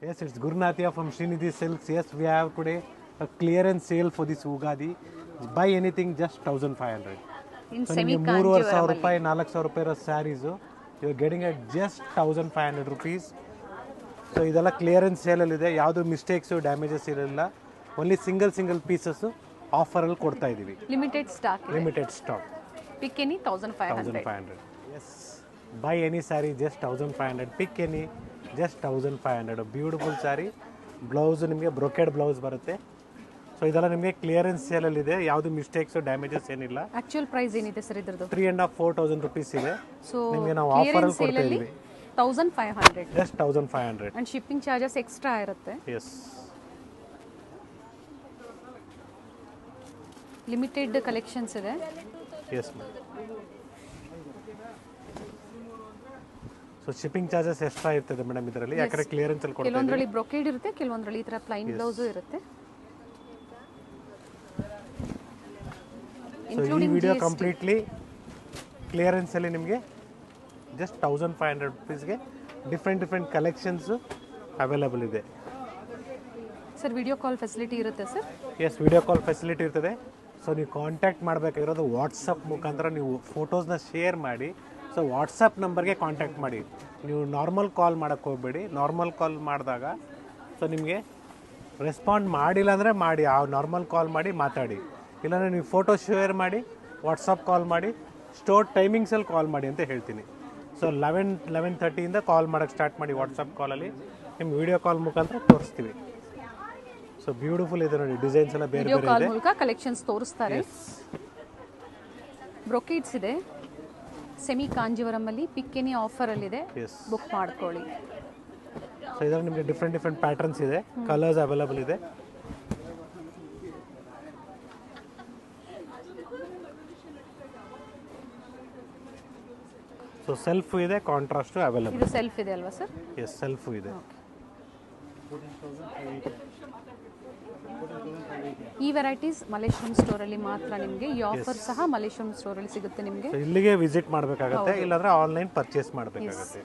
Yes, it's Gurnathia from Srinidhi Silks. Yes, we have today a clearance sale for this Ugadi. Buy anything just 1500. In So semi ನಿಮಗೆ 3500 ಕಾಂಜೀವರಂ ರೂಪಾಯಿ 4000 ರೂಪಾಯಿ ಇರೋ sarees you are getting at just 1500 rupees. So ಇದೆಲ್ಲ clearance ಸೇಲಲ್ಲಿದೆ, ಯಾವುದು mistakes damages ಇರಲಿಲ್ಲ. Only single pieces ಆಫರಲ್ಲಿ ಕೊಡ್ತಾ ಇದ್ದೀವಿ. Limited stock pick any 1500. 1500. Yes, buy any saree just 1500. Pick any just 1500. Beautiful saree. Blouse ನಿಮಗೆ ಬ್ರೊಕೆಡ್ ಬ್ಲೌಸ್ ಬರುತ್ತೆ. So ಇದೆಲ್ಲ ನಿಮಗೆ ಕ್ಲಿಯರೆನ್ಸ್ ಸೇಲಲ್ಲಿದೆ, ಯಾವುದು ಮಿಸ್ಟೇಕ್ಸು ಡ್ಯಾಮೇಜಸ್ ಏನಿಲ್ಲ. ಆಕ್ಚುಯಲ್ ಪ್ರೈಸ್ ಏನಿದೆ ಸರ್ ಇದ್ರದ್ದು? 3,500-4,000 rupees ಇದೆ. ಸೊ ನಿಮಗೆ ನಾವು ಆಫರಲ್ಲಿ ಕೊಡ್ತಾ ಇದ್ದೀವಿ 1500. Just 1500. And shipping charges extra ಇರುತ್ತೆ. ಎಸ್, ಲಿಮಿಟೆಡ್ ಕಲೆಕ್ಷನ್ಸ್ ಇದೆ. Yes ma'am. So shipping charges extra ಇರ್ತದೆ ಮೇಡಮ್ ಇದರಲ್ಲಿ, ಯಾಕಂದ್ರೆ ಕ್ಲಿಯರೆನ್ಸ್ ಅಲ್ಲಿ ಕೊಡ್ತಾ ಇದ್ದೀವಿ. ಕೆಲವೊಂದರಲ್ಲಿ ಬ್ರೊಕೇಡ್ ಇರುತ್ತೆ, ಕೆಲವೊಂದರಲ್ಲಿ ಈ ತರ ಪ್ಲೈನ್ ಬ್ಲೌಸು ಇರುತ್ತೆ. ಸೊ ಈ ವಿಡಿಯೋ ಕಂಪ್ಲೀಟ್ಲಿ ಕ್ಲಿಯರೆನ್ಸ್ ಅಲ್ಲಿ ನಿಮಗೆ ಜಸ್ಟ್ 1500 rupeesಗೆ ಡಿಫ್ರೆಂಟ್ ಕಲೆಕ್ಷನ್ಸ್ ಅವೈಲೇಬಲ್ ಇದೆ. ಸರ್ ವಿಡಿಯೋ ಕಾಲ್ ಫೆಸಿಲಿಟಿ ಇರುತ್ತೆ sir? Yes, video call facility ಇರ್ತದೆ. ಸೊ ನೀವು ಕಾಂಟ್ಯಾಕ್ಟ್ ಮಾಡಬೇಕಾಗಿರೋದು ವಾಟ್ಸಪ್ ಮುಖಾಂತರ ನೀವು ಫೋಟೋಸ್ನ ಶೇರ್ ಮಾಡಿ. ಸೊ ವಾಟ್ಸಪ್ ನಂಬರ್ಗೆ ಕಾಂಟ್ಯಾಕ್ಟ್ ಮಾಡಿ, ನೀವು ನಾರ್ಮಲ್ ಕಾಲ್ ಮಾಡೋಕ್ಕೆ ಹೋಗಬೇಡಿ. ನಾರ್ಮಲ್ ಕಾಲ್ ಮಾಡಿದಾಗ ಸೊ ನಿಮಗೆ ರೆಸ್ಪಾಂಡ್ ಮಾಡಿಲ್ಲ ಅಂದರೆ ಮಾಡಿ, ಆ ನಾರ್ಮಲ್ ಕಾಲ್ ಮಾಡಿ ಮಾತಾಡಿ. ಇಲ್ಲಾಂದರೆ ನೀವು ಫೋಟೋ ಶೇರ್ ಮಾಡಿ, ವಾಟ್ಸಪ್ ಕಾಲ್ ಮಾಡಿ, ಸ್ಟೋರ್ ಟೈಮಿಂಗ್ಸಲ್ಲಿ ಕಾಲ್ ಮಾಡಿ ಅಂತ ಹೇಳ್ತೀನಿ. ಸೊ 11:30 ಕಾಲ್ ಮಾಡೋಕ್ಕೆ ಸ್ಟಾರ್ಟ್ ಮಾಡಿ ವಾಟ್ಸಪ್ ಕಾಲಲ್ಲಿ, ನಿಮ್ಗೆ ವಿಡಿಯೋ ಕಾಲ್ ಮುಖಾಂತರ ತೋರಿಸ್ತೀವಿ. ಸೊ ಬ್ಯೂಟಿಫುಲ್ ಇದೆ ನೋಡಿ, ಡಿಸೈನ್ಸ್ ಎಲ್ಲ ಬೇರೆ ವಿಡಿಯೋ ಬೇರೆ ಕಾಲ್ ಇದೆ. ಮೂಲಕ ಕಲೆಕ್ಷನ್ಸ್ ತೋರಿಸ್ತಾರೆ. ಬ್ರೊಕೇಡ್ಸ್ ಇದೆ, ಸೆಮಿ ಕಾಂಜೀವರಂ ಅಲ್ಲಿ ಪಿಕ್ ಎನಿ ಆಫರ್ ಅಲ್ಲಿ ಇದೆ, ಬುಕ್ ಮಾಡ್ಕೊಳ್ಳಿ. ಸೊ ಇದರಲ್ಲಿ ನಿಮಗೆ ಡಿಫ್ರೆಂಟ್ ಪ್ಯಾಟರ್ನ್ಸ್ ಇದೆ, ಕಲರ್ಸ್ ಅವೈಲೇಬಲ್ ಇದೆ. ಸೊ ಸೆಲ್ಫ್ ಇದೆ, ಕಾಂಟ್ರಾಸ್ಟ್ ಅವೈಲೇಬಲ್. ಇದು ಸೆಲ್ಫ್ ಇದೆ ಅಲ್ವಾ ಸರ್? ಎಸ್, ಸೆಲ್ಫ್ ಇದೆ. ಈ ವೆರೈಟೀಸ್ ಮಲೇಶ್ವರಂ ಸ್ಟೋರ್ ಅಲ್ಲಿ ಮಾತ್ರ ನಿಮಗೆ. ಈ ಆಫರ್ ಸಹ ಮಲೇಶ್ವರಂ ಸ್ಟೋರ್ ಅಲ್ಲಿ ಸಿಗುತ್ತೆ ನಿಮಗೆ. ಇಲ್ಲಿಗೆ ವಿಸಿಟ್ ಮಾಡಬೇಕಾಗುತ್ತೆ, ಇಲ್ಲಾಂದ್ರೆ ಆನ್ಲೈನ್ ಪರ್ಚೇಸ್ ಮಾಡಬೇಕಾಗುತ್ತೆ.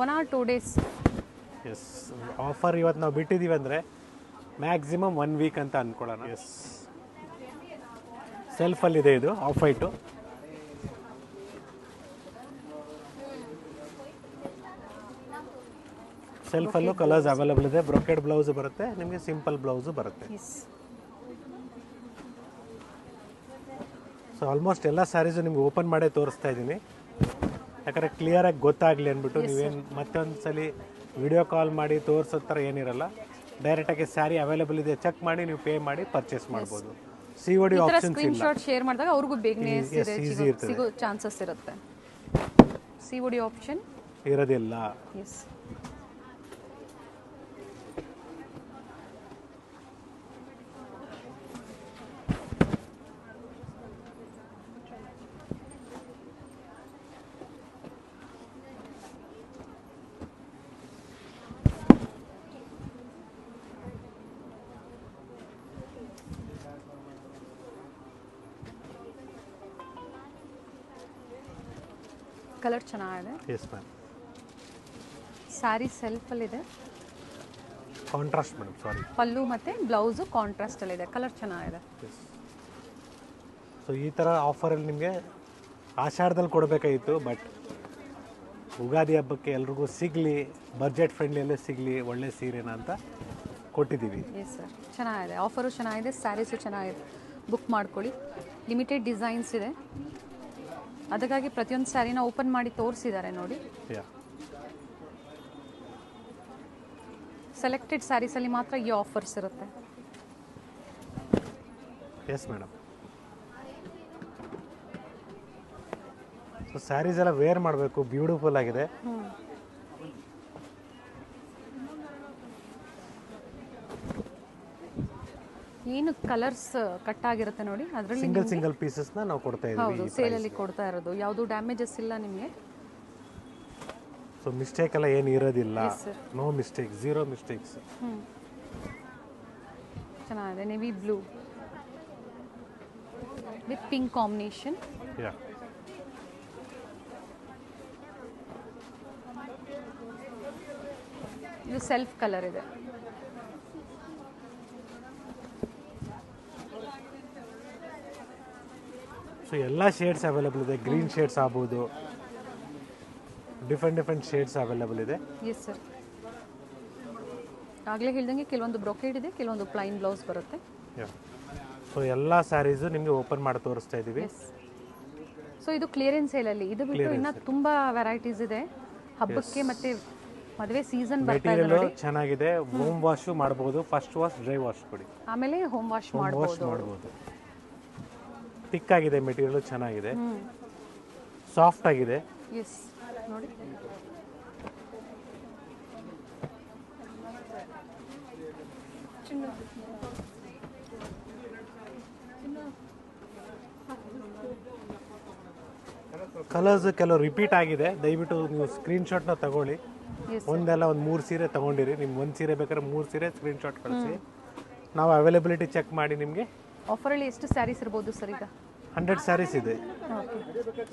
1 or 2 days. ಎಸ್, ಆಫರ್ ಇವತ್ತು ನಾವು ಬಿಟ್ಟಿದ್ದೀವಿ ಅಂದರೆ ಮ್ಯಾಕ್ಸಿಮಮ್ 1 week ಅಂತ ಅಂದ್ಕೊಳ್ಳೋಣ. ಎಸ್, ಸೆಲ್ಫಲ್ಲಿದೆ ಇದು ಆಫ್ ವೈಟು. ಸೆಲ್ಫಲ್ಲೂ ಕಲರ್ಸ್ ಅವೈಲೇಬಲ್ ಇದೆ. ಬ್ರೊಕೆಡ್ ಬ್ಲೌಸ್ ಬರುತ್ತೆ ನಿಮಗೆ, ಸಿಂಪಲ್ ಬ್ಲೌಸು ಬರುತ್ತೆ. ಸೊ ಆಲ್ಮೋಸ್ಟ್ ಎಲ್ಲ ಸ್ಯಾರೀಸು ನಿಮ್ಗೆ ಓಪನ್ ಮಾಡೇ ತೋರಿಸ್ತಾ ಇದ್ದೀನಿ, ಯಾಕಂದರೆ ಕ್ಲಿಯರಾಗಿ ಗೊತ್ತಾಗಲಿ ಅಂದ್ಬಿಟ್ಟು. ನೀವೇನು ಮತ್ತೊಂದು ಸಲ ವಿಡಿಯೋ ಕಾಲ್ ಮಾಡಿ ತೋರಿಸೋ ಥರ ಏನಿರಲ್ಲ. ಡೈರೆಕ್ಟಾಗಿ ಸ್ಯಾರಿ ಅವೈಲೇಬಲ್ ಇದೆ ಚೆಕ್ ಮಾಡಿ ನೀವು ಪೇ ಮಾಡಿ ಪರ್ಚೇಸ್ ಮಾಡ್ಬೋದು. COD ಆಪ್ಷನ್ಸ್ ಇಲ್ಲ. ಸ್ಕ್ರೀನ್ಶಾಟ್ ಶೇರ್ ಮಾಡಿದಾಗ ಅವ್ರಿಗೂ ಬೇಗನೆ ಈಸಿ ಇರ್ತದೆ, ಸಿಗೋ ಚಾನ್ಸಸ್ ಇರುತ್ತೆ. COD ಆಪ್ಷನ್ ಇರೋದಿಲ್ಲ. ಎಸ್. ಕಲರ್ ಚೆನ್ನಾಗಿದೆ. Yes ma'am. ಸ್ಯಾರಿ ಸೆಲ್ಫಲ್ಲಿದೆ, ಕಾಂಟ್ರಾಸ್ಟ್ ಮೇಡಮ್, ಸಾರಿ. ಪಲ್ಲು ಮತ್ತು ಬ್ಲೌಸು ಕಾಂಟ್ರಾಸ್ಟಲ್ಲಿದೆ. ಕಲರ್ ಚೆನ್ನಾಗಿದೆ. ಸೊ ಈ ಥರ ಆಫರಲ್ಲಿ ನಿಮಗೆ ಆಷಾಢದಲ್ಲಿ ಕೊಡಬೇಕಾಗಿತ್ತು, ಬಟ್ ಯುಗಾದಿ ಹಬ್ಬಕ್ಕೆ ಎಲ್ರಿಗೂ ಸಿಗಲಿ, ಬಜೆಟ್ ಫ್ರೆಂಡ್ಲಿಯಲ್ಲೇ ಸಿಗಲಿ ಒಳ್ಳೆ ಸೀರೆನ ಅಂತ ಕೊಟ್ಟಿದ್ದೀವಿ. ಎಸ್ ಸರ್, ಚೆನ್ನಾಗಿದೆ. ಆಫರು ಚೆನ್ನಾಗಿದೆ, ಸ್ಯಾರೀಸು ಚೆನ್ನಾಗಿದೆ. ಬುಕ್ ಮಾಡ್ಕೊಳ್ಳಿ. ಲಿಮಿಟೆಡ್ ಡಿಸೈನ್ಸ್ ಇದೆ, ಅದಕ್ಕಾಗಿ ಪ್ರತಿಯೊಂದು ಸ್ಯಾರಿನ ಓಪನ್ ಮಾಡಿ ತೋರಿಸಿದ್ದಾರೆ ನೋಡಿ. ಸೆಲೆಕ್ಟೆಡ್ ಸ್ಯಾರೀಸಲ್ಲಿ ಮಾತ್ರ ಈ ಆಫರ್ಸ್ ಇರುತ್ತೆ. Yes madam. ಸೊ ಸ್ಯಾರೀಸ್ ಎಲ್ಲ ವೇರ್ ಮಾಡಬೇಕು, ಬ್ಯೂಟಿಫುಲ್ ಆಗಿದೆ. ಏನು ಕಲರ್ಸ್ ಕಟ್ ಆಗಿರುತ್ತೆ ನೋಡಿ, ಅದರಲ್ಲಿ ಸಿಂಗಲ್ ಪೀಸಸ್ನ ನಾವು ಕೊಡ್ತಾ ಇದ್ದೀವಿ. ಹೌದು, ಸೇಲಲ್ಲಿ ಕೊಡ್ತಾ ಇರೋದು. ಯಾವುದು ಡ್ಯಾಮೇಜಸ್ ಇಲ್ಲ ನಿಮಗೆ. ಸೊ ಮಿಸ್ಟೇಕ್ ಎಲ್ಲ ಏನು ಇರೋದಿಲ್ಲ. No mistake, 0 mistakes. ಚೆನ್ನಾಗಿದೆ. Navy blue with pink combination. ಇದು ಸೆಲ್ಫ್ ಕಲರ್ ಇದೆ. ಸೊ ಎಲ್ಲ ಶೇಡ್ಸ್ ಅವೈಲೇಬಲ್ ಇದೆ. ಗ್ರೀನ್ ಶೇಡ್ಸ್ ಆಗ್ಬೋದು, ಡಿಫ್ರೆಂಟ್ ಶೇಡ್ಸ್ ಅವೈಲೇಬಲ್ ಇದೆ. Yes sir. ಆಗಲೇ ಹೇಳ್ದಂಗೆ ಕೆಲವೊಂದು ಬ್ರೊಕೇಡ್ ಇದೆ, ಕೆಲವೊಂದು ಪ್ಲೈನ್ ಬ್ಲೌಸ್ ಬರುತ್ತೆ. ಸೊ ಎಲ್ಲ ಸ್ಯಾರೀಸು ನಿಮಗೆ ಓಪನ್ ಮಾಡಿ ತೋರಿಸ್ತಾ ಇದ್ದೀವಿ. ಸೊ ಇದು ಕ್ಲಿಯರೆನ್ಸ್ ಸೇಲಲ್ಲಿ. ಇದು ಬಿಟ್ಟು ಇನ್ನೂ ತುಂಬ ವೆರೈಟೀಸ್ ಇದೆ ಹಬ್ಬಕ್ಕೆ ಮತ್ತು ಮದುವೆ ಸೀಸನ್ ಬರ್ತಾ ಇದೆ ನೋಡಿ. ಚೆನ್ನಾಗಿದೆ. ಹೋಮ್ ವಾಶು ಮಾಡ್ಬೋದು. ಫಸ್ಟ್ ವಾಶ್, ಡ್ರೈ ವಾಶ್ ಕೊಡಿ, ಆಮೇಲೆ ಹೋಮ್ ವಾಶ್ ಮಾಡ್ಬೋದು. ಥಿಕ್ ಆಗಿದೆ ಮೆಟೀರಿಯಲ್, ಚೆನ್ನಾಗಿದೆ, ಸಾಫ್ಟ್ ಆಗಿದೆ. ಎಸ್ ನೋಡಿ. ಕಲರ್ಸ್ ಕೆಲವು ರಿಪೀಟ್ ಆಗಿದೆ. ದಯವಿಟ್ಟು ನೀವು ಸ್ಕ್ರೀನ್ಶಾಟ್ನ ತಗೊಳ್ಳಿ. ಒಂದೆಲ್ಲ ಒಂದು 3 ಸೀರೆ ತೊಗೊಂಡಿರಿ. ನಿಮ್ಗೆ ಒಂದು ಸೀರೆ ಬೇಕಾದ್ರೆ 3 ಸೀರೆ ಸ್ಕ್ರೀನ್ಶಾಟ್ ಕಳಿಸಿ. ನಾವು ಅವೈಲಬಿಲಿಟಿ ಚೆಕ್ ಮಾಡಿ ನಿಮಗೆ. ಆಫರಲ್ಲಿ ಎಷ್ಟು ಸ್ಯಾರೀಸ್ ಇರ್ಬೋದು ಸರ್ ಈಗ? 100 ಸ್ಯಾರೀಸ್ ಇದೆ.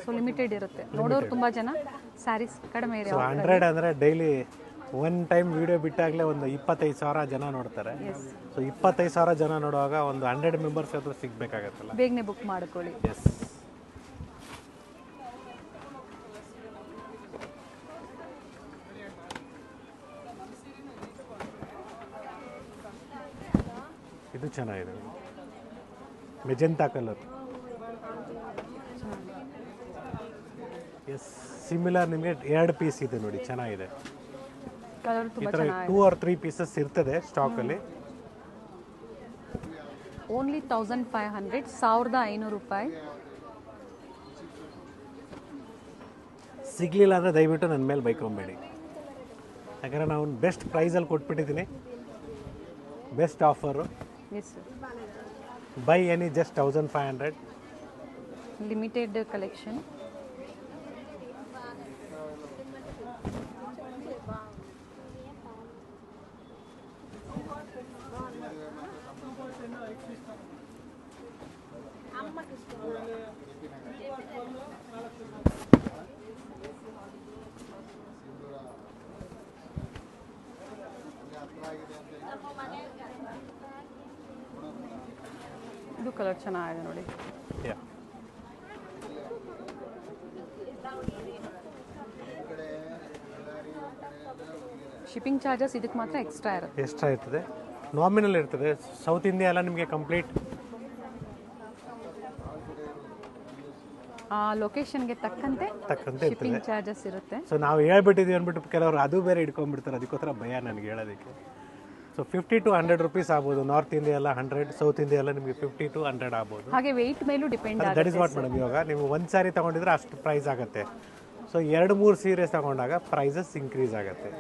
ಸೊ ಲಿಮಿಟೆಡ್ ಇರುತ್ತೆ. ನೋಡೋರು ತುಂಬ ಜನ, ಸ್ಯಾರೀಸ್ ಕಡಿಮೆ ಇದೆ. 100 ಅಂದರೆ ಡೈಲಿ ಒನ್ ಟೈಮ್ ವಿಡಿಯೋ ಬಿಟ್ಟಾಗಲೇ ಒಂದು 25,000 ಜನ ನೋಡ್ತಾರೆ. ಸೊ 25,000 ಜನ ನೋಡುವಾಗ ಒಂದು 100 ಮೆಂಬರ್ಸ್ ಹತ್ರ ಸಿಗಬೇಕಾಗತ್ತಲ್ಲ. ಬೇಗನೆ ಬುಕ್ ಮಾಡ್ಕೊಳ್ಳಿ. ಎಸ್. ಇದು ಚೆನ್ನಾಗಿದೆ, ಮೆಜೆಂಟಾ ಕಲರ್. ಎಸ್, ಸಿಮಿಲರ್ ನಿಮಗೆ 2 ಪೀಸ್ ಇದೆ ನೋಡಿ, ಚೆನ್ನಾಗಿದೆ. ಕಲರ್ ಈ ತುಂಬ ಥರ 2 or 3 ಪೀಸಸ್ ಇರ್ತದೆ ಸ್ಟಾಕಲ್ಲಿ. ಓನ್ಲಿ 1500, 1500 ರೂಪಾಯಿ. ಸಿಗಲಿಲ್ಲ ಅಂದರೆ ದಯವಿಟ್ಟು ನನ್ನ ಮೇಲೆ ಬೈಕೊಂಬೇಡಿ, ಯಾಕಂದರೆ ನಾವು ಬೆಸ್ಟ್ ಪ್ರೈಸಲ್ಲಿ ಕೊಟ್ಬಿಟ್ಟಿದ್ದೀನಿ. Best offer. Yes sir. Buy any just 1500. Limited collection. ಇದು ಕಲರ್ ಚೆನ್ನಾಗಿದೆ ನೋಡಿ. ಶಿಪ್ಪಿಂಗ್ ಚಾರ್ಜಸ್ ಇದಕ್ಕೆ ಮಾತ್ರ ಎಕ್ಸ್ಟ್ರಾ ಇರ್ತದೆ. ನಾಮಿನಲ್ ಇರ್ತದೆ. ಸೌತ್ ಇಂಡಿಯಾ ಎಲ್ಲ ನಿಮಗೆ ಕಂಪ್ಲೀಟ್ ಆ ಲೊಕೇಶನ್ಗೆ ತಕ್ಕಂತೆ ಶಿಪ್ಪಿಂಗ್ ಚಾರ್ಜಸ್ ಇರುತ್ತೆ. ಸೊ ನಾವು ಹೇಳ್ಬಿಟ್ಟಿದ್ದೀವಿ ಅಂದ್ಬಿಟ್ಟು ಕೆಲವರು ಅದು ಬೇರೆ ಇಟ್ಕೊಂಡ್ಬಿಡ್ತಾರೆ. ಅದಕ್ಕೋಸ್ಕರ ಭಯ ನನಗೆ ಹೇಳೋದಕ್ಕೆ. ಸೊ 50 to 100 ರುಪೀಸ್ ಆಗ್ಬೋದು. ನಾರ್ತ್ ಇಂಡಿಯಾ ಎಲ್ಲ 100, ಸೌತ್ ಇಂಡಿಯಾ ಎಲ್ಲ ನಿಮಗೆ 50 to 100 ಆಗ್ಬೋದು. ಹಾಗೆ ವೆಯ್ಟ್ ಮೇಲೂ ಡಿಪೆಂಡ್ ಆಗುತ್ತೆ. That is what madam. ಇವಾಗ ನೀವು ಒಂದು ಸ್ಯಾರಿ ತೊಗೊಂಡಿದ್ರೆ ಅಷ್ಟು ಪ್ರೈಸ್ ಆಗುತ್ತೆ. ಸೊ 2-3 ಸೀರೆ ತಗೊಂಡಾಗ ಪ್ರೈಸಸ್ ಇನ್ಕ್ರೀಸ್ ಆಗುತ್ತೆ.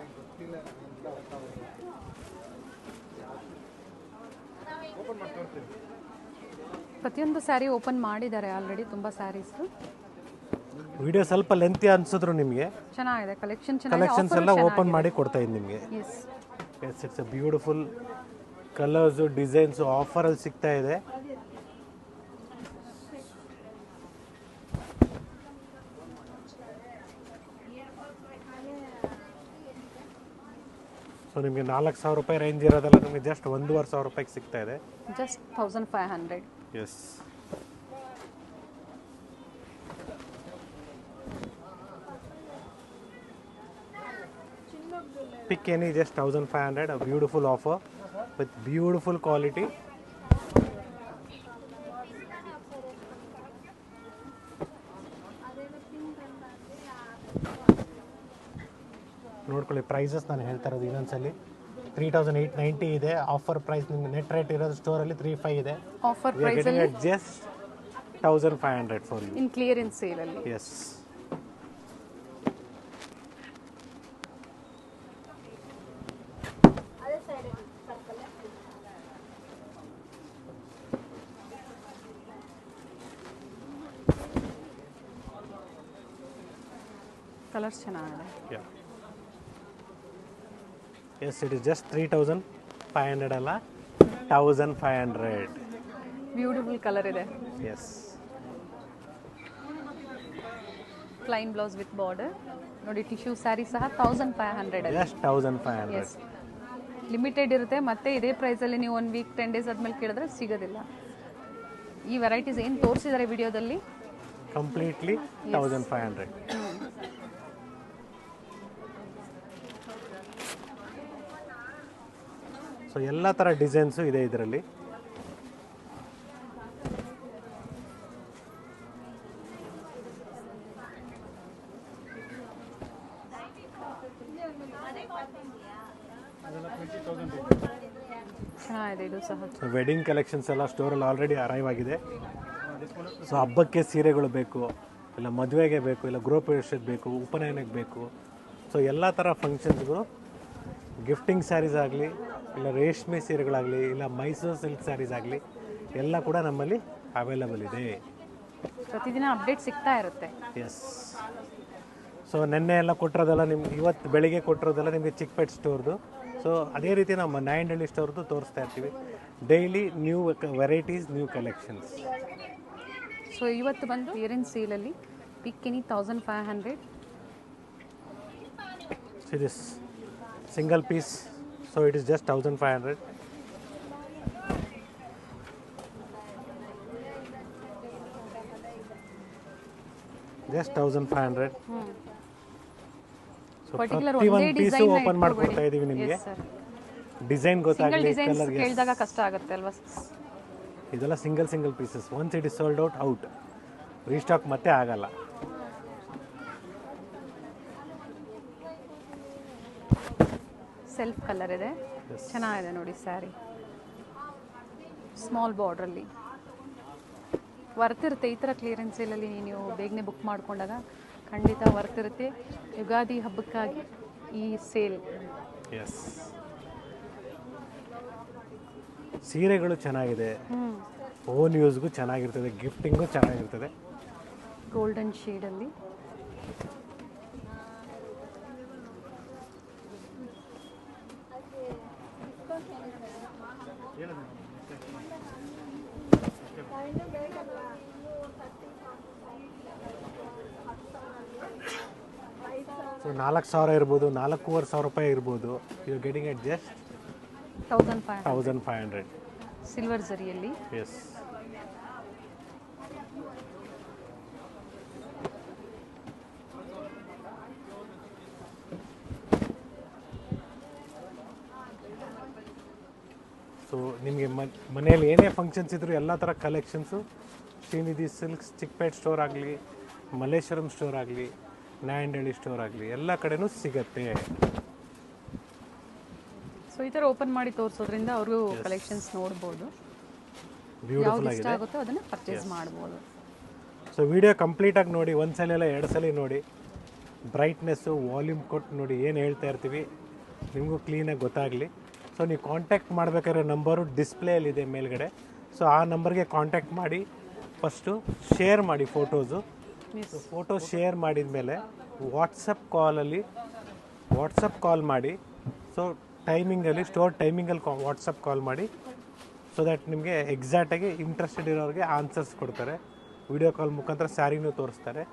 ಪ್ರತಿಯೊಂದು ಸ್ಯಾರಿ ಓಪನ್ ಮಾಡಿದ್ದಾರೆ ಆಲ್ರೆಡಿ. ತುಂಬ ಸ್ಯಾರೀಸ್. ವಿಡಿಯೋ ಸ್ವಲ್ಪ ಲೆಂತಿ ಅನ್ಸಿದ್ರು ನಿಮಗೆ. ಚೆನ್ನಾಗಿದೆ ಕಲೆಕ್ಷನ್. ಕಲೆಕ್ಷನ್ಸ್ ಎಲ್ಲ ಓಪನ್ ಮಾಡಿ ಕೊಡ್ತಾ ಇದ್ದೀನಿ ನಿಮಗೆ. Yes, it's a beautiful colours, designs ಆಫರಲ್ಲಿ ಸಿಗ್ತಾ ಇದೆ. ಸೊ ನಿಮಗೆ 4,000 ರೂಪಾಯಿ ರೇಂಜ್ ಇರೋದೆಲ್ಲ ನಿಮಗೆ ಜಸ್ಟ್ 1,500 ರೂಪಾಯಿಗೆ ಸಿಗ್ತಾ ಇದೆ. Just 1500. Yes. Pick any, just 1500. A beautiful offer with beautiful quality. ನೋಡ್ಕೊಳ್ಳಿ, ಪ್ರೈಸಸ್ ನಾನು ಹೇಳ್ತಾ ಇರೋದು ಇನ್ನೊಂದ್ಸಲಿ. 3,890 ಇದೆ ಆಫರ್ ಪ್ರೈಸ್. ನಿಮ್ಗೆ ನೆಟ್ ರೇಟ್ ಇರೋದು ಸ್ಟೋರಲ್ಲಿ 3,500 ಇದೆ. ಆಫರ್ ಪ್ರೈಸ್ ಅಲ್ಲಿ just 1,500 for you in clearance sale ಅಲ್ಲಿ. ಎಸ್. ಕಲರ್ಸ್ ಚೆನ್ನಾಗಿದೆ. ಎಸ್, ಇಟ್ ಇಸ್ ಜಸ್ಟ್ 3,500 ಅಲ್ಲ, 1,500. ಬ್ಯೂಟಿಫುಲ್ ಕಲರ್ ಇದೆ. Yes. Plain blouse with border ನೋಡಿ. ಟಿಶ್ಯೂ ಸ್ಯಾರಿ ಸಹ 1500 ಅಲ್ಲಿ. ಜಸ್ಟ್ 1500. ಎಸ್, ಲಿಮಿಟೆಡ್ ಇರುತ್ತೆ. ಮತ್ತೆ ಇದೇ ಪ್ರೈಸಲ್ಲಿ ನೀವು 1 ವೀಕ್ 10 ಡೇಸ್ ಆದ್ಮೇಲೆ ಕೇಳಿದ್ರೆ ಸಿಗೋದಿಲ್ಲ. ಈ ವೆರೈಟೀಸ್ ಏನು ತೋರಿಸಿದ್ದಾರೆ ವಿಡಿಯೋದಲ್ಲಿ ಕಂಪ್ಲೀಟ್ಲಿ 1500. ಸೊ ಎಲ್ಲ ಥರ ಡಿಸೈನ್ಸು ಇದೆ ಇದರಲ್ಲಿ. ಚೆನ್ನಾಗಿದೆ ಇದು ಸಹ. ವೆಡ್ಡಿಂಗ್ ಕಲೆಕ್ಷನ್ಸ್ ಎಲ್ಲ ಸ್ಟೋರಲ್ಲಿ ಆಲ್ರೆಡಿ ಅರೈವ್ ಆಗಿದೆ. ಸೊ ಹಬ್ಬಕ್ಕೆ ಸೀರೆಗಳು ಬೇಕು, ಇಲ್ಲ ಮದುವೆಗೆ ಬೇಕು, ಇಲ್ಲ ಗೃಹ ಪ್ರವೇಶಕ್ಕೆ ಬೇಕು, ಉಪನಯನಕ್ಕೆ ಬೇಕು. ಸೊ ಎಲ್ಲ ಥರ ಫಂಕ್ಷನ್ಸ್ಗಳು, ಗಿಫ್ಟಿಂಗ್ ಸ್ಯಾರೀಸ್ ಆಗಲಿ, ಇಲ್ಲ ರೇಷ್ಮೆ ಸೀರೆಗಳಾಗಲಿ, ಇಲ್ಲ ಮೈಸೂರು ಸಿಲ್ಕ್ ಸ್ಯಾರೀಸ್ ಆಗಲಿ, ಎಲ್ಲ ಕೂಡ ನಮ್ಮಲ್ಲಿ ಅವೈಲಬಲ್ ಇದೆ. ಪ್ರತಿದಿನ ಅಪ್ಡೇಟ್ ಸಿಗ್ತಾ ಇರುತ್ತೆ. ಎಸ್. ಸೊ ನೆನ್ನೆ ಎಲ್ಲ ಕೊಟ್ಟಿರೋದೆಲ್ಲ ನಿಮ್ಗೆ, ಇವತ್ತು ಬೆಳಿಗ್ಗೆ ಕೊಟ್ಟಿರೋದೆಲ್ಲ ನಿಮಗೆ ಚಿಕ್ಕಪೇಟೆ ಸ್ಟೋರ್ದು. ಸೊ ಅದೇ ರೀತಿ ನಮ್ಮ ನಾಯಂಡಹಳ್ಳಿ ಸ್ಟೋರ್ದು ತೋರಿಸ್ತಾ ಇರ್ತೀವಿ. Daily new varieties, new collections. So ಇವತ್ತು ಬಂದು ಇಯರಿನ್ ಸೇಲಲ್ಲಿ ಪಿಕ್ಕಿನಿ 1500. So this single piece, so it is just 1500. Just 1500. So particular ಪ್ರತಿ ಒಂದೇ ಒಂದು ಪೀಸು ಡಿಸೈನ್ ಓಪನ್ ಮಾಡ್ಕೊಡ್ತಾ ಇದೀವಿ ನಿಮಗೆ. ಸಿಂಗಲ್ ಡಿಸೈನ್ ಗೊತ್ತಾಗಲಿ, ಡಿಸೈನ್ಸ್ ಕಲರ್. ಕೇಳಿದಾಗ ಕಷ್ಟ ಆಗುತ್ತೆ ಅಲ್ವಾ. ಇದೆಲ್ಲ single pieces. Once it is sold out, restock ಮತ್ತೆ ಆಗಲ್ಲ. ಸೆಲ್ಫ್ ಕಲರ್ ಇದೆ, ಚೆನ್ನಾಗಿದೆ ನೋಡಿ ಸ್ಯಾರಿ. ಸ್ಮಾಲ್ ಬಾರ್ಡ್ರಲ್ಲಿ ವರ್ತ್ ಇರುತ್ತೆ. ಈ ಥರ ಕ್ಲಿಯರೆನ್ಸ್ ಸೇಲಲ್ಲಿ ನೀವು ಬೇಗನೆ ಬುಕ್ ಮಾಡ್ಕೊಂಡಾಗ ಖಂಡಿತ ವರ್ತ್ ಇರುತ್ತೆ. ಯುಗಾದಿ ಹಬ್ಬಕ್ಕಾಗಿ ಈ ಸೇಲ್. ಎಸ್, ಸೀರೆಗಳು ಚೆನ್ನಾಗಿದೆ, ಓನ್ ಯೂಸ್ಗೂ ಚೆನ್ನಾಗಿರ್ತದೆ, ಗಿಫ್ಟಿಂಗು ಚೆನ್ನಾಗಿರ್ತದೆ. ಗೋಲ್ಡನ್ ಶೇಡಲ್ಲಿ ಸೊ 4000 ಇರ್ಬೋದು, 4500 ರೂಪಾಯಿ ಇರ್ಬೋದು. You are getting at just 1500. Silver ಜರಿಯಲ್ಲಿ. ಎಸ್. ಸೊ ನಿಮಗೆ ಮನೆಯಲ್ಲಿ ಏನೇ ಫಂಕ್ಷನ್ಸ್ ಇದ್ದರೂ ಎಲ್ಲ ಥರ collections Srinidhi Silks Chickpet store ಆಗಲಿ, ಮಲ್ಲೇಶ್ವರಂ ಸ್ಟೋರ್ ಆಗಲಿ, ನಾಯಂಡಹಳ್ಳಿ ಸ್ಟೋರ್ ಆಗಲಿ, ಎಲ್ಲ ಕಡೆನೂ ಸಿಗತ್ತೆ. ಸೊ ಈ ಥರ ಓಪನ್ ಮಾಡಿ ತೋರಿಸೋದ್ರಿಂದ ಅವರು ಕಲೆಕ್ಷನ್ಸ್ ನೋಡ್ಬೋದು. ಬ್ಯೂಟಿಫುಲ್ ಇಷ್ಟ ಆಗಿದೆ. ಆಗುತ್ತೋ ಅದನ್ನು ಪರ್ಚೇಸ್ ಮಾಡ್ಬೋದು. ಸೊ ವಿಡಿಯೋ ಕಂಪ್ಲೀಟಾಗಿ ನೋಡಿ, ಒಂದು ಸಲ ಇಲ್ಲ 2 ಸಲ ನೋಡಿ. ಬ್ರೈಟ್ನೆಸ್ಸು, ವಾಲ್ಯೂಮ್ ಕೊಟ್ಟು ನೋಡಿ, ಏನು ಹೇಳ್ತಾ ಇರ್ತೀವಿ ನಿಮಗೂ ಕ್ಲೀನಾಗಿ ಗೊತ್ತಾಗಲಿ. ಸೊ ನೀವು ಕಾಂಟ್ಯಾಕ್ಟ್ ಮಾಡಬೇಕಾದ್ರೆ ನಂಬರು ಡಿಸ್ಪ್ಲೇಯಲ್ಲಿದೆ ಮೇಲ್ಗಡೆ. ಸೊ ಆ ನಂಬರ್ಗೆ ಕಾಂಟ್ಯಾಕ್ಟ್ ಮಾಡಿ, ಫಸ್ಟು ಶೇರ್ ಮಾಡಿ ಫೋಟೋಸು. ಫೋಟೋ ಶೇರ್ ಮಾಡಿದ ಮೇಲೆ ವಾಟ್ಸಪ್ ಕಾಲ್ ಮಾಡಿ. ಸೊ ಟೈಮಿಂಗಲ್ಲಿ, ಸ್ಟೋರ್ ಟೈಮಿಂಗಲ್ಲಿ ವಾಟ್ಸಪ್ ಕಾಲ್ ಮಾಡಿ. ಸೊ ದ್ಯಾಟ್ ನಿಮಗೆ ಎಕ್ಸಾಕ್ಟಾಗಿ ಇಂಟ್ರೆಸ್ಟೆಡ್ ಇರೋರಿಗೆ ಆನ್ಸರ್ಸ್ ಕೊಡ್ತಾರೆ. ವಿಡಿಯೋ ಕಾಲ್ ಮುಖಾಂತರ ಸ್ಯಾರಿನೂ ತೋರಿಸ್ತಾರೆ.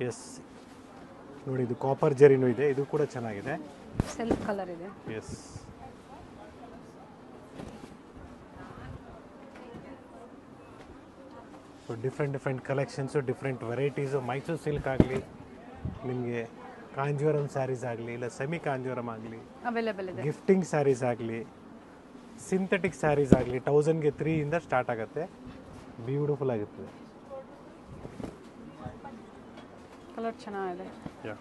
ಎಸ್ ನೋಡಿ, ಇದು ಕಾಪರ್ ಜರಿನೂ ಇದೆ, ಇದು ಕೂಡ ಚೆನ್ನಾಗಿದೆ. ಸೆಲ್ಫ್ ಕಲರ್ ಇದೆ. Yes. So different collections, different varieties. Mysuru silk ಆಗಲಿ, ನಿಮಗೆ ಕಾಂಜೀವರಂ ಸ್ಯಾರೀಸ್ ಆಗಲಿ, ಇಲ್ಲ ಸೆಮಿ ಕಾಂಜೀವರಂ ಆಗಲಿ, ಅವೈಲೇಬಲ್ ಇದೆ. ಗಿಫ್ಟಿಂಗ್ ಸ್ಯಾರೀಸ್ ಆಗಲಿ, ಸಿಂಥೆಟಿಕ್ ಸ್ಯಾರೀಸ್ ಆಗಲಿ, 1000ಗೆ 3 ಇಂದ ಸ್ಟಾರ್ಟ್ ಆಗುತ್ತೆ. ಬ್ಯೂಟಿಫುಲ್ ಆಗಿರ್ತದೆ. ಕಲರ್ ಚೆನ್ನಾಗಿದೆ. Yeah,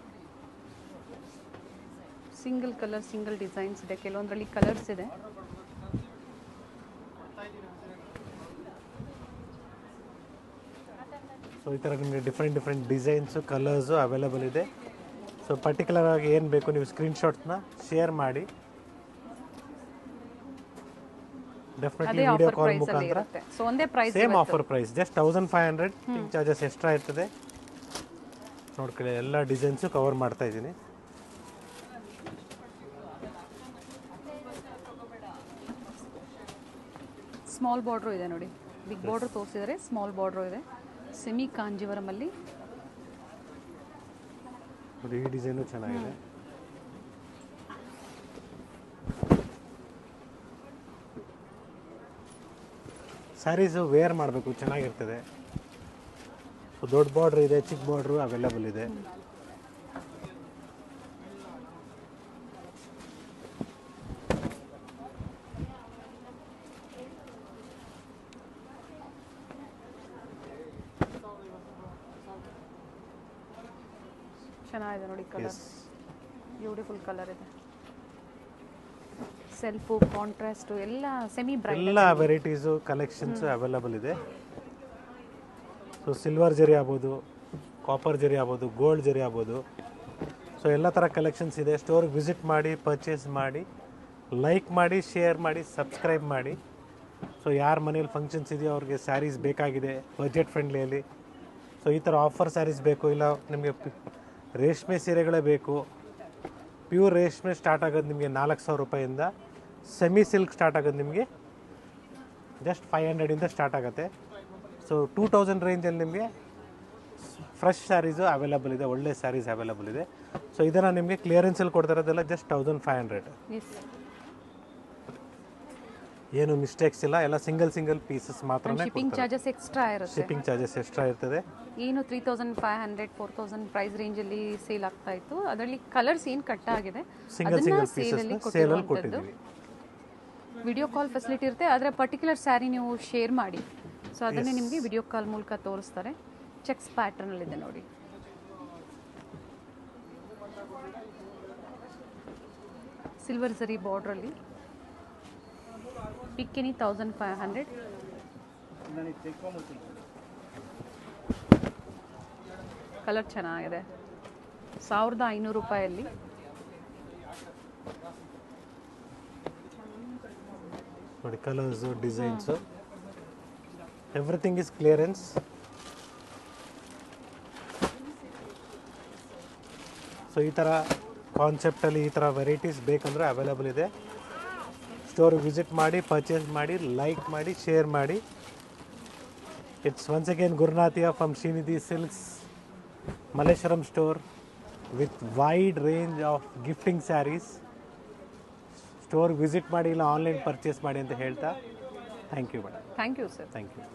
single colour, single designs ಇದೆ. ಕೆಲವೊಂದರಲ್ಲಿ ಕಲರ್ಸ್ ಇದೆ. ಸೊ ಈ ಥರ ನಿಮಗೆ ಡಿಫ್ರೆಂಟ್ ಡಿಸೈನ್ಸು, ಕಲರ್ಸು ಅವೈಲೇಬಲ್ ಇದೆ. ಸೊ ಪರ್ಟಿಕ್ಯುಲರ್ ಆಗಿ ಏನು ಬೇಕು ನೀವು ಸ್ಕ್ರೀನ್ಶಾಟ್ಸ್ನ ಶೇರ್ ಮಾಡಿ. ಡೆಫಿನೆಟ್ಲಿ ವಿಡಿಯೋ ಕಾಲ್ ಮುಖಾಂತರ ಸೊ ಒಂದೇ price, same offer price, just 1500. Charges extra ಇರ್ತದೆ. ನೋಡ್ಕೊಳ್ಳಿ, ಎಲ್ಲ ಡಿಸೈನ್ಸು ಕವರ್ ಮಾಡ್ತಾ ಇದ್ದೀನಿ. ಸ್ಮಾಲ್ ಬಾರ್ಡ್ರು ಇದೆ ನೋಡಿ, ಬಿಗ್ ಬಾರ್ಡ್ರ್ ತೋರಿಸಿದರೆ ಸ್ಮಾಲ್ ಬಾರ್ಡ್ರು ಇದೆ. ಸೆಮಿ ಕಾಂಜಿವರಮಲ್ಲಿ ನೋಡಿ, ಈ ಡಿಸೈನು ಚೆನ್ನಾಗಿದೆ. ಸ್ಯಾರೀಸು ವೇರ್ ಮಾಡಬೇಕು, ಚೆನ್ನಾಗಿರ್ತದೆ. ಸೊ ದೊಡ್ಡ ಬಾರ್ಡ್ರ್ ಇದೆ, ಚಿಕ್ಕ ಬಾರ್ಡ್ರು ಅವೈಲೇಬಲ್ ಇದೆ. ಚೆನ್ನಾಗಿದೆ ನೋಡಿ ಕಲರ್, ಬ್ಯೂಟಿಫುಲ್ ಕಲರ್ ಇದೆ. ಸೆಲ್ಫು, ಕಾಂಟ್ರಾಸ್ಟು ಎಲ್ಲ ಸೆಮಿ ಬ್ರೈಟ್, ಎಲ್ಲ ವೆರೈಟೀಸು ಕಲೆಕ್ಷನ್ಸು ಅವೈಲೇಬಲ್ ಇದೆ. ಸೊ ಸಿಲ್ವರ್ ಜರಿ ಆಗ್ಬೋದು, ಕಾಪರ್ ಜರಿ ಆಗ್ಬೋದು, ಗೋಲ್ಡ್ ಜರಿ ಆಗ್ಬೋದು. ಸೊ ಎಲ್ಲ ಥರ ಕಲೆಕ್ಷನ್ಸ್ ಇದೆ. ಸ್ಟೋರ್ಗೆ ವಿಸಿಟ್ ಮಾಡಿ, ಪರ್ಚೇಸ್ ಮಾಡಿ, ಲೈಕ್ ಮಾಡಿ, ಶೇರ್ ಮಾಡಿ, ಸಬ್ಸ್ಕ್ರೈಬ್ ಮಾಡಿ. ಸೊ ಯಾರ ಮನೇಲಿ ಫಂಕ್ಷನ್ಸ್ ಇದೆಯೋ ಅವ್ರಿಗೆ ಸ್ಯಾರೀಸ್ ಬೇಕಾಗಿದೆ ಬಜೆಟ್ ಫ್ರೆಂಡ್ಲಿಯಲ್ಲಿ. ಸೊ ಈ ಥರ ಆಫರ್ ಸ್ಯಾರೀಸ್ ಬೇಕು, ಇಲ್ಲ ನಿಮಗೆ ರೇಷ್ಮೆ ಸೀರೆಗಳೇ ಬೇಕು. ಪ್ಯೂರ್ ರೇಷ್ಮೆ ಸ್ಟಾರ್ಟ್ ಆಗೋದು ನಿಮಗೆ 4,000 ರೂಪಾಯಿಂದ. ಸೆಮಿ ಸಿಲ್ಕ್ ಸ್ಟಾರ್ಟ್ ಆಗೋದು ನಿಮಗೆ ಜಸ್ಟ್ 500ಇಂದ ಸ್ಟಾರ್ಟ್ ಆಗುತ್ತೆ. ಸೊ 2000 ರೇಂಜಲ್ಲಿ ನಿಮಗೆ ಫ್ರೆಶ್ ಸ್ಯಾರೀಸು ಅವೈಲೇಬಲ್ ಇದೆ, ಒಳ್ಳೆ ಸ್ಯಾರೀಸ್ ಅವೈಲೇಬಲ್ ಇದೆ. ಸೊ ಇದನ್ನು ನಿಮಗೆ ಕ್ಲಿಯರೆನ್ಸಲ್ಲಿ ಕೊಡ್ತಾ ಇರೋದೆಲ್ಲ ಜಸ್ಟ್ 1500. ಏನು ಮಿಸ್ಟೇಕ್ಸ್ ಇಲ್ಲ, ಎಲ್ಲ ಸಿಂಗಲ್ ಪೀಸಸ್ ಮಾತ್ರ. ಶಿಪ್ಪಿಂಗ್ ಚಾರ್ಜಸ್ ಎಕ್ಸ್ಟ್ರಾ ಇರುತ್ತೆ. ಶಿಪ್ಪಿಂಗ್ ಚಾರ್ಜಸ್ ಎಕ್ಸ್ಟ್ರಾ ಇರ್ತದೆ. ಏನು 3500 4000 ಪ್ರೈಸ್ ರೇಂಜಲ್ಲಿ ಸೇಲ್ ಆಗ್ತಾ ಇತ್ತು, ಅದರಲ್ಲಿ ಕಲರ್ಸ್ ಏನು ಕಟ್ ಆಗಿದೆ ಸಿಂಗಲ್ ಪೀಸಸ್ನ ಸೇಲಲ್ಲಿ ಕೊಟ್ಟಿದ್ದೀವಿ. ವಿಡಿಯೋ ಕಾಲ್ ಫೆಸಿಲಿಟಿ ಇರುತ್ತೆ, ಆದರೆ ಪರ್ಟಿಕ್ಯುಲರ್ ಸ್ಯಾರಿ ನೀವು ಶೇರ್ ಮಾಡಿ, ಸೊ ಅದನ್ನೇ ನಿಮಗೆ ವಿಡಿಯೋ ಕಾಲ್ ಮೂಲಕ ತೋರಿಸ್ತಾರೆ. ಚೆಕ್ಸ್ ಪ್ಯಾಟರ್ನಲ್ಲಿದೆ ನೋಡಿ. ಸಿಲ್ವರ್ ಜರಿ ಬಾರ್ಡ್ರಲ್ಲಿ ಪಿಕ್ಕಿನಿ 1500. ಕಲರ್ ಚೆನ್ನಾಗಿದೆ. 1500 ರೂಪಾಯಲ್ಲಿ ನೋಡಿ, colours, designs, everything is clearance. So ಈ ಥರ ಕಾನ್ಸೆಪ್ಟಲ್ಲಿ ಈ ಥರ ವೆರೈಟೀಸ್ ಬೇಕಂದರೆ ಅವೈಲೇಬಲ್ ಇದೆ. ಸ್ಟೋರ್ಗೆ ವಿಸಿಟ್ ಮಾಡಿ, ಪರ್ಚೇಸ್ ಮಾಡಿ, ಲೈಕ್ ಮಾಡಿ, ಶೇರ್ ಮಾಡಿ. It's once again Gurunathiya from Srinidhi Silks, Malleshwaram store with wide range of gifting saris. Store visit ಮಾಡಿ, ಇಲ್ಲ ಆನ್ಲೈನ್ ಪರ್ಚೇಸ್ ಮಾಡಿ ಅಂತ ಹೇಳ್ತಾ thank you madam. Thank you sir. Thank you.